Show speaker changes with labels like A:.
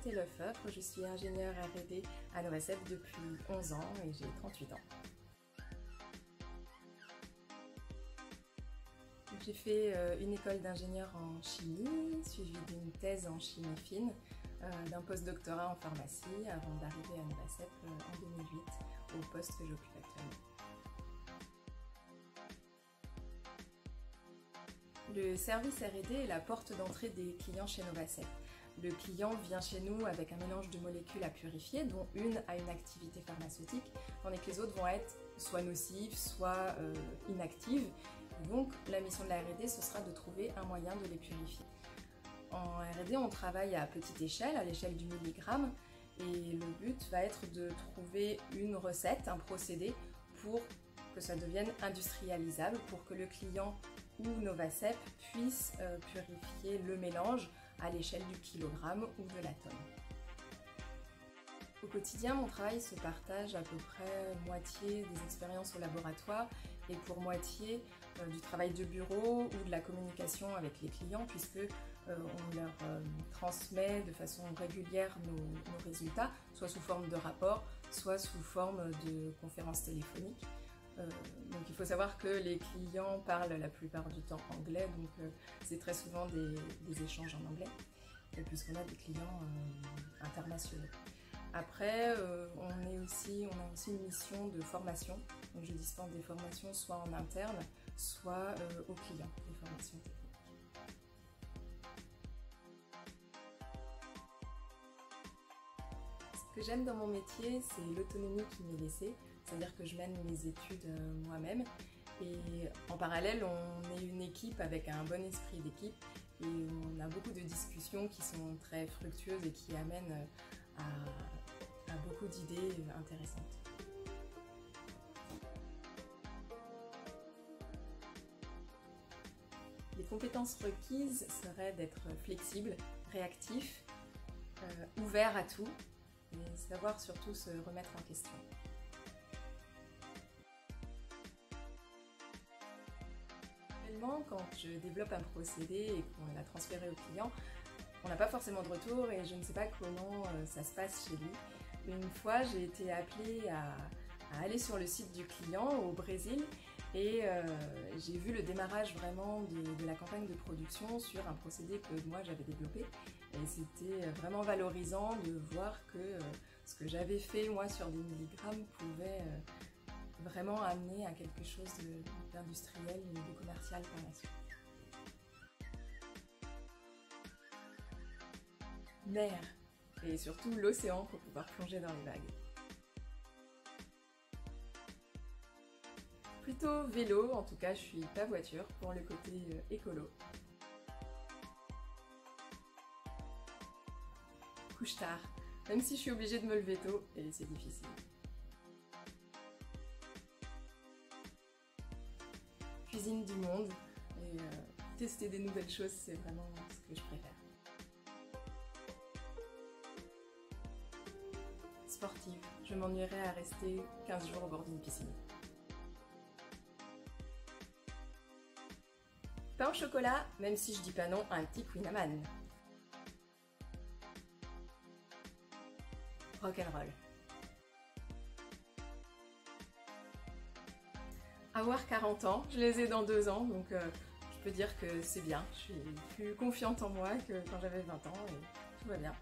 A: Dorothée Lefebvre, je suis ingénieure R&D à Novacep depuis 11 ans et j'ai 38 ans. J'ai fait une école d'ingénieur en chimie, suivie d'une thèse en chimie fine, d'un post-doctorat en pharmacie avant d'arriver à Novacep en 2008 au poste que j'occupe actuellement. Le service R&D est la porte d'entrée des clients chez Novacep. Le client vient chez nous avec un mélange de molécules à purifier, dont une a une activité pharmaceutique, tandis que les autres vont être soit nocives, soit inactives. Donc la mission de la R&D, ce sera de trouver un moyen de les purifier. En R&D, on travaille à petite échelle, à l'échelle du milligramme, et le but va être de trouver une recette, un procédé, pour que ça devienne industrialisable, pour que le client ou Novacep puisse purifier le mélange à l'échelle du kilogramme ou de la tonne. Au quotidien, mon travail se partage à peu près moitié des expériences au laboratoire et pour moitié du travail de bureau ou de la communication avec les clients puisque on leur transmet de façon régulière nos résultats, soit sous forme de rapports, soit sous forme de conférences téléphoniques. Donc il faut savoir que les clients parlent la plupart du temps anglais, donc c'est très souvent des échanges en anglais, puisqu'on a des clients internationaux. Après, on a aussi une mission de formation, donc je dispense des formations soit en interne, soit aux clients, des formations techniques. Ce que j'aime dans mon métier, c'est l'autonomie qui m'est laissée, c'est-à-dire que je mène mes études moi-même et en parallèle on est une équipe avec un bon esprit d'équipe et on a beaucoup de discussions qui sont très fructueuses et qui amènent à beaucoup d'idées intéressantes. Les compétences requises seraient d'être flexible, réactif, ouvert à tout et savoir surtout se remettre en question. Quand je développe un procédé et qu'on l'a transféré au client, on n'a pas forcément de retour et je ne sais pas comment ça se passe chez lui. Une fois, j'ai été appelée à aller sur le site du client au Brésil et j'ai vu le démarrage vraiment de la campagne de production sur un procédé que moi j'avais développé et c'était vraiment valorisant de voir que ce que j'avais fait moi sur des milligrammes pouvait vraiment amener à quelque chose d'industriel et de commercial par la suite. Mer et surtout l'océan pour pouvoir plonger dans les vagues. Plutôt vélo, en tout cas je suis pas voiture pour le côté écolo. Couche tard, même si je suis obligée de me lever tôt et c'est difficile. Cuisine du monde et tester des nouvelles choses, c'est vraiment ce que je préfère. Sportive, je m'ennuierais à rester 15 jours au bord d'une piscine. Pain au chocolat, même si je dis pas non à un petit Queen Amman. Rock'n'roll. Avoir 40 ans, je les ai dans 2 ans, donc je peux dire que c'est bien. Je suis plus confiante en moi que quand j'avais 20 ans et tout va bien.